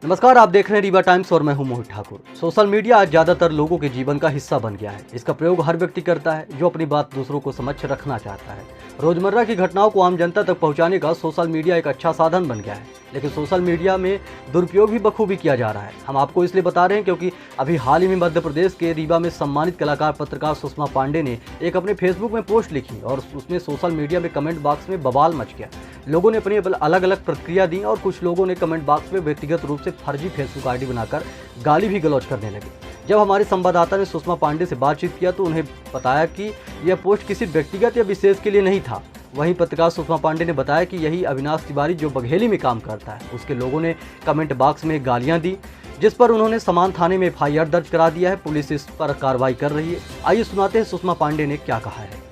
नमस्कार, आप देख रहे हैं रीवा टाइम्स और मैं हूं मोहित ठाकुर। सोशल मीडिया आज ज़्यादातर लोगों के जीवन का हिस्सा बन गया है। इसका प्रयोग हर व्यक्ति करता है जो अपनी बात दूसरों को समक्ष रखना चाहता है। रोजमर्रा की घटनाओं को आम जनता तक पहुंचाने का सोशल मीडिया एक अच्छा साधन बन गया है, लेकिन सोशल मीडिया में दुरुपयोग भी बखूबी किया जा रहा है। हम आपको इसलिए बता रहे हैं क्योंकि अभी हाल ही में मध्य प्रदेश के रीवा में सम्मानित कलाकार पत्रकार सुषमा पांडे ने एक अपने फेसबुक में पोस्ट लिखी और उसमें सोशल मीडिया में कमेंट बॉक्स में बवाल मच गया। लोगों ने अपनी अलग अलग प्रतिक्रिया दी और कुछ लोगों ने कमेंट बॉक्स में व्यक्तिगत रूप से फर्जी फेसबुक आईडी बनाकर गाली भी गलौज करने लगे। जब हमारे संवाददाता ने सुषमा पांडे से बातचीत किया तो उन्हें बताया कि यह पोस्ट किसी व्यक्तिगत या विशेष के लिए नहीं था। वहीं पत्रकार सुषमा पांडे ने बताया कि यही अविनाश तिवारी जो बघेली में काम करता है, उसके लोगों ने कमेंट बॉक्स में गालियां दी, जिस पर उन्होंने समान थाने में एफआईआर दर्ज करा दिया है। पुलिस इस पर कार्रवाई कर रही है। आइए सुनाते हैं सुषमा पांडे ने क्या कहा है।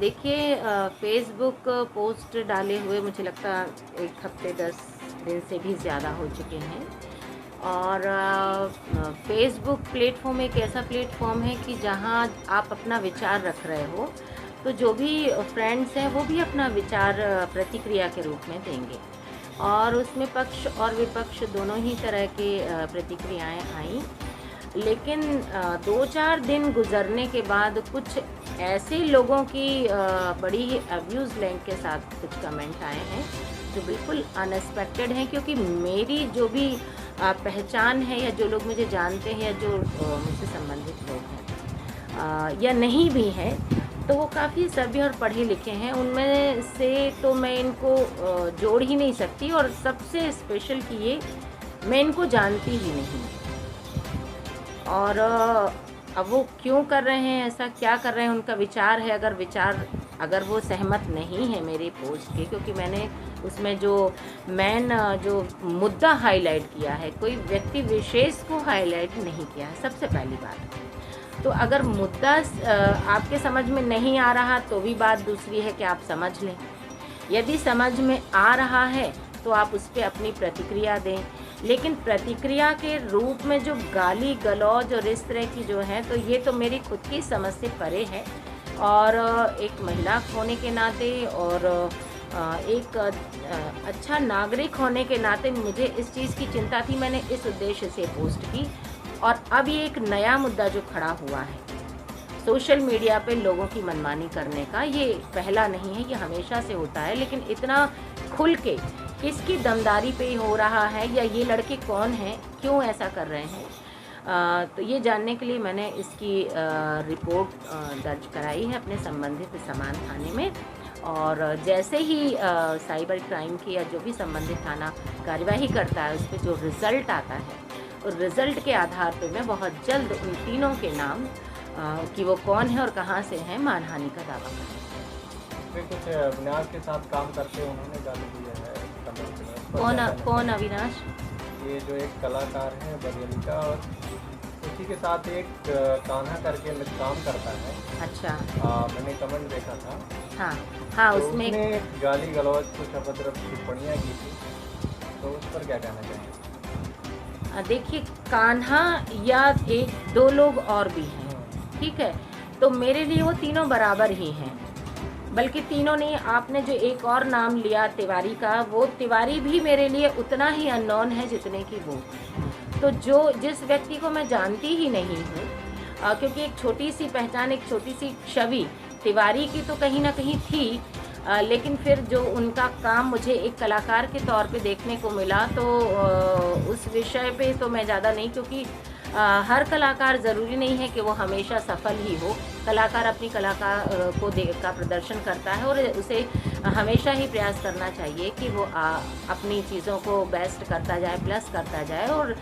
देखिए, फेसबुक पोस्ट डाले हुए मुझे लगता 1 हफ्ते 10 दिन से भी ज़्यादा हो चुके हैं। और फेसबुक प्लेटफॉर्म एक ऐसा प्लेटफॉर्म है कि जहां आप अपना विचार रख रहे हो, तो जो भी फ्रेंड्स हैं वो भी अपना विचार प्रतिक्रिया के रूप में देंगे। और उसमें पक्ष और विपक्ष दोनों ही तरह के प्रतिक्रियाएं आई। लेकिन 2-4 दिन गुजरने के बाद कुछ ऐसे लोगों की बड़ी अब्यूज़ लैंग के साथ कुछ कमेंट आए हैं जो बिल्कुल अनएक्सपेक्टेड हैं, क्योंकि मेरी जो भी पहचान है या जो लोग मुझे जानते हैं या जो मुझसे संबंधित लोग हैं या नहीं भी हैं, तो वो काफ़ी सभ्य और पढ़े लिखे हैं। उनमें से तो मैं इनको जोड़ ही नहीं सकती, और सबसे स्पेशल कि ये मैं इनको जानती ही नहीं। और अब वो क्यों कर रहे हैं ऐसा, क्या कर रहे हैं, उनका विचार है। अगर वो सहमत नहीं है मेरे पोस्ट के, क्योंकि मैंने उसमें जो जो मुद्दा हाईलाइट किया है, कोई व्यक्ति विशेष को हाईलाइट नहीं किया है, सबसे पहली बात। तो अगर मुद्दा आपके समझ में नहीं आ रहा तो भी बात दूसरी है कि आप समझ लें। यदि समझ में आ रहा है तो आप उस पर अपनी प्रतिक्रिया दें। लेकिन प्रतिक्रिया के रूप में जो गाली गलौज और इस तरह की जो है, तो ये तो मेरी खुद की समझ से परे है। और एक महिला होने के नाते और एक अच्छा नागरिक होने के नाते मुझे इस चीज़ की चिंता थी। मैंने इस उद्देश्य से पोस्ट की। और अब ये एक नया मुद्दा जो खड़ा हुआ है सोशल मीडिया पे लोगों की मनमानी करने का, ये पहला नहीं है, ये हमेशा से होता है। लेकिन इतना खुल के किसकी दमदारी पे हो रहा है, या ये लड़के कौन हैं, क्यों ऐसा कर रहे हैं, तो ये जानने के लिए मैंने इसकी रिपोर्ट दर्ज कराई है अपने संबंधित समान थाने में। और जैसे ही साइबर क्राइम की या जो भी संबंधित थाना कार्यवाही करता है, उस पर जो रिज़ल्ट आता है, और रिज़ल्ट के आधार पर मैं बहुत जल्द उन तीनों के नाम कि वो कौन है और कहाँ से हैं, मानहानि का दावा करें। कुछ अविनाश के साथ काम करते हैं, उन्होंने गाली दिया है। कौन अविनाश? ये जो एक कलाकार है बघेली का, और उसी के साथ एक कान्हा करके काम करता है। अच्छा। मैंने कमेंट देखा था। हाँ, तो उसमें गाली गलौज कुछ अपद्रव टिप्पणियाँ की थी, तो उस पर क्या कहना चाहिए? देखिए, कान्हा या 1-2 लोग और भी हैं, ठीक है। तो मेरे लिए वो तीनों बराबर ही हैं, बल्कि तीनों नहीं। आपने जो एक और नाम लिया तिवारी का, वो तिवारी भी मेरे लिए उतना ही अननोन है जितने की वो। तो जिस व्यक्ति को मैं जानती ही नहीं हूँ, क्योंकि एक छोटी सी पहचान, एक छोटी सी छवि तिवारी की तो कहीं ना कहीं थी, लेकिन फिर जो उनका काम मुझे एक कलाकार के तौर पे देखने को मिला, तो उस विषय पे तो मैं ज़्यादा नहीं, क्योंकि हर कलाकार ज़रूरी नहीं है कि वो हमेशा सफल ही हो। कलाकार अपनी कलाकार का प्रदर्शन करता है, और उसे हमेशा ही प्रयास करना चाहिए कि वो अपनी चीज़ों को बेस्ट करता जाए, प्लस करता जाए। और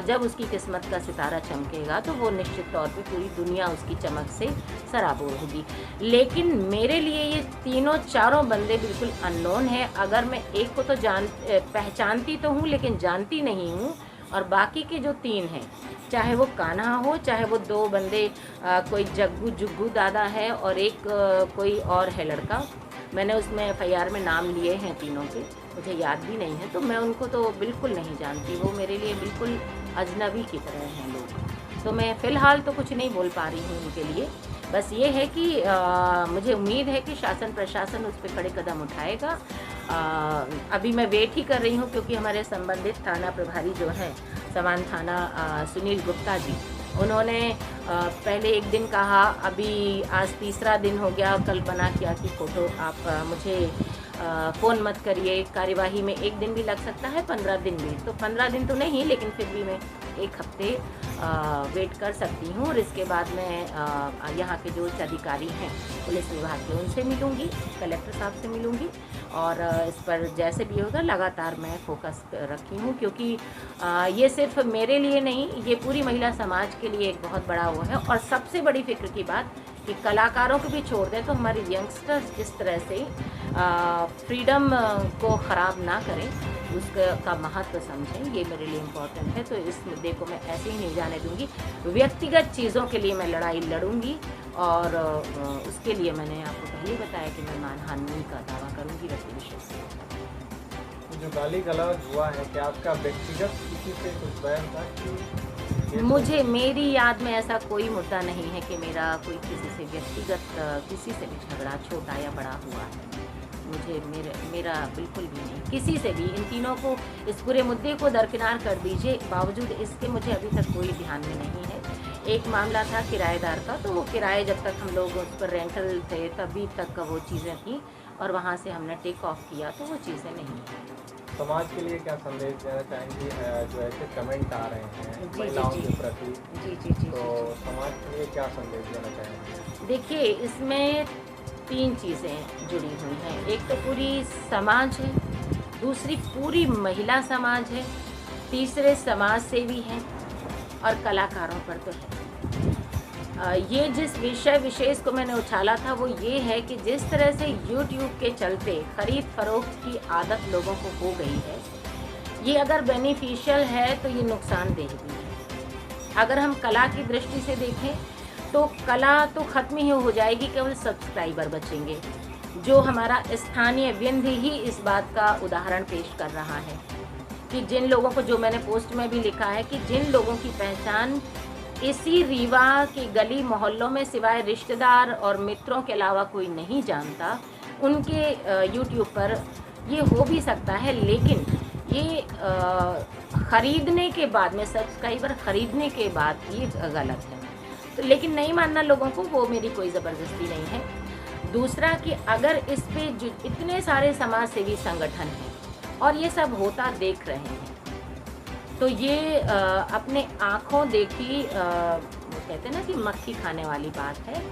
जब उसकी किस्मत का सितारा चमकेगा तो वो निश्चित तौर पे पूरी दुनिया उसकी चमक से सराबोर होगी। लेकिन मेरे लिए ये चारों बंदे बिल्कुल अननोन हैं। अगर मैं एक को तो पहचानती तो हूँ, लेकिन जानती नहीं हूँ। और बाकी के जो 3 हैं, चाहे वो कान्हा हो, चाहे वो 2 बंदे, कोई जुग्गू दादा है और एक कोई और है लड़का, मैंने उसमें एफआईआर में नाम लिए हैं तीनों के, मुझे याद भी नहीं है। तो मैं उनको तो बिल्कुल नहीं जानती, वो मेरे लिए बिल्कुल अजनबी की तरह हैं लोग। तो मैं फ़िलहाल तो कुछ नहीं बोल पा रही हूँ उनके लिए। बस ये है कि मुझे उम्मीद है कि शासन प्रशासन उस पर कड़े कदम उठाएगा अभी मैं वेट ही कर रही हूँ, क्योंकि हमारे संबंधित थाना प्रभारी जो हैं समान थाना सुनील गुप्ता जी, उन्होंने पहले एक दिन कहा, अभी आज तीसरा दिन हो गया, कल्पना किया कि फ़ोटो आप मुझे फ़ोन मत करिए, कार्यवाही में 1 दिन भी लग सकता है, 15 दिन भी। तो 15 दिन तो नहीं, लेकिन फिर भी मैं 1 हफ्ते वेट कर सकती हूँ, और इसके बाद मैं यहाँ के जो उच्च अधिकारी हैं पुलिस विभाग के, उनसे मिलूँगी, कलेक्टर साहब से मिलूँगी, और इस पर जैसे भी होगा लगातार मैं फोकस रखी हूँ, क्योंकि ये सिर्फ मेरे लिए नहीं, ये पूरी महिला समाज के लिए एक बहुत बड़ा वो है। और सबसे बड़ी फिक्र की बात कि कलाकारों को भी छोड़ दें तो हमारे यंगस्टर्स इस तरह से फ्रीडम को ख़राब ना करें, उसका महत्व समझें, ये मेरे लिए इम्पोर्टेंट है। तो इस मुद्दे को मैं ऐसे ही नहीं जाने दूंगी। व्यक्तिगत चीज़ों के लिए मैं लड़ाई लड़ूंगी, और उसके लिए मैंने आपको पहले ही बताया कि मैं मानहानि का दावा करूंगी व्यक्ति विशेष से। जो गाली गलौज हुआ है, क्या आपका व्यक्तिगत किसी से कुछ बयान था कि मुझे, मेरी याद में ऐसा कोई मुद्दा नहीं है कि मेरा कोई किसी से व्यक्तिगत किसी से भी झगड़ा छोटा या बड़ा हुआ है। मुझे मेरा बिल्कुल भी नहीं, किसी से भी। इन तीनों को, इस पूरे मुद्दे को दरकिनार कर दीजिए, बावजूद इसके मुझे अभी तक कोई ध्यान में नहीं है। एक मामला था किराएदार का, तो वो किराए जब तक हम लोग उस पर रेंटल थे तभी तक वो चीज़ें थी, और वहाँ से हमने टेक ऑफ किया, तो वो चीज़ें नहीं हैं। समाज के लिए क्या संदेश देना चाहेंगी? जो ऐसे कमेंट आ रहे हैं जी, महिलाओं जी, के प्रति, जी। तो समाज के लिए क्या संदेश देना चाहेंगे? देखिए, इसमें 3 चीज़ें जुड़ी हुई हैं। एक तो पूरी समाज है, दूसरी पूरी महिला समाज है, तीसरे समाज सेवी हैं, और कलाकारों पर तो है। ये जिस विषय विशेष को मैंने उछाला था वो ये है कि जिस तरह से YouTube के चलते खरीद फरोख्त की आदत लोगों को हो गई है, ये अगर बेनिफिशियल है तो ये नुकसानदेह भी है। अगर हम कला की दृष्टि से देखें तो कला तो ख़त्म ही हो जाएगी, केवल सब्सक्राइबर बचेंगे। जो हमारा स्थानीय विंध्य ही इस बात का उदाहरण पेश कर रहा है कि जिन लोगों को, जो मैंने पोस्ट में भी लिखा है, कि जिन लोगों की पहचान इसी रीवा की गली मोहल्लों में सिवाय रिश्तेदार और मित्रों के अलावा कोई नहीं जानता, उनके YouTube पर ये हो भी सकता है, लेकिन ये ख़रीदने के बाद में, सब्सक्राइबर ख़रीदने के बाद ये गलत है। तो लेकिन नहीं मानना लोगों को, वो मेरी कोई ज़बरदस्ती नहीं है। दूसरा कि अगर इस पे जो इतने सारे समाज सेवी संगठन हैं और ये सब होता देख रहे हैं, तो ये अपने आँखों देखी, वो कहते हैं ना कि मक्खी खाने वाली बात है,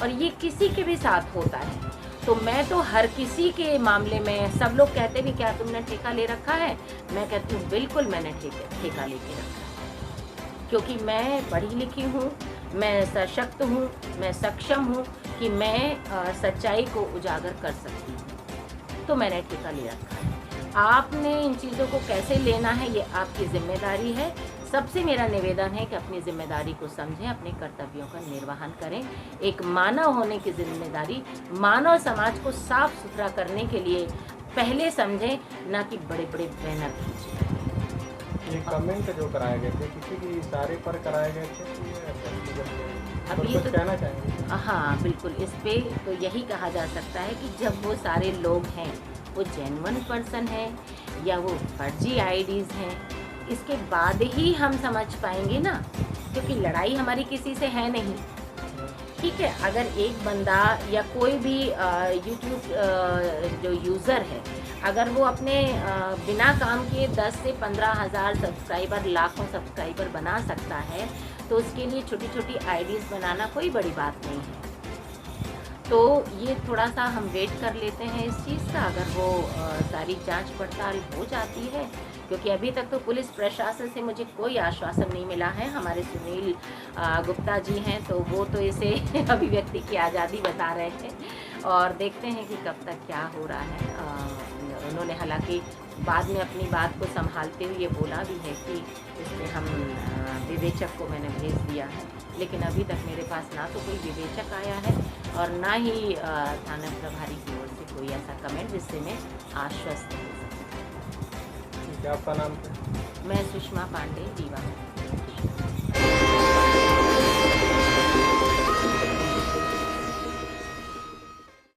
और ये किसी के भी साथ होता है। तो मैं तो हर किसी के मामले में, सब लोग कहते भी क्या तुमने ठेका ले रखा है, मैं कहती हूँ बिल्कुल मैंने ठेका लेके रखा है, क्योंकि मैं पढ़ी लिखी हूँ, मैं सशक्त हूँ, मैं सक्षम हूँ कि मैं सच्चाई को उजागर कर सकती हूँ, तो मैंने ठेका ले रखा है। आपने इन चीज़ों को कैसे लेना है ये आपकी जिम्मेदारी है। सबसे मेरा निवेदन है कि अपनी जिम्मेदारी को समझें, अपने कर्तव्यों का निर्वहन करें। एक मानव होने की जिम्मेदारी मानव समाज को साफ सुथरा करने के लिए पहले समझें, ना कि बड़े बड़े बैनर खींचें। ये कमेंट जो कराए गए थे, किसी के इशारे पर कराए गए थे? अब ये तो कहना चाहेंगे? हाँ बिल्कुल, इस पे तो यही कहा जा सकता है कि जब वो सारे लोग हैं, वो जेन्युइन पर्सन है या वो फर्जी आईडीज़ हैं, इसके बाद ही हम समझ पाएंगे ना, क्योंकि लड़ाई हमारी किसी से है नहीं। ठीक है, अगर एक बंदा या कोई भी YouTube जो यूज़र है, अगर वो अपने बिना काम किए 10 से 15 हज़ार सब्सक्राइबर, लाखों सब्सक्राइबर बना सकता है, तो उसके लिए छोटी छोटी आईडीज़ बनाना कोई बड़ी बात नहीं है। तो ये थोड़ा सा हम वेट कर लेते हैं इस चीज़ का, अगर वो सारी जांच पड़ताल हो जाती है, क्योंकि अभी तक तो पुलिस प्रशासन से मुझे कोई आश्वासन नहीं मिला है। हमारे सुनील गुप्ता जी हैं, तो वो तो इसे अभिव्यक्ति की आज़ादी बता रहे हैं, और देखते हैं कि कब तक क्या हो रहा है। उन्होंने हालांकि बाद में अपनी बात को संभालते हुए ये बोला भी है कि इसमें हम विवेचक को मैंने भेज दिया है, लेकिन अभी तक मेरे पास ना तो कोई विवेचक आया है और ना ही थाना प्रभारी की ओर से कोई ऐसा कमेंट जिससे मैं आश्वस्त हो सकूँ। क्या आपका नाम? मैं सुषमा पांडे, रीवा।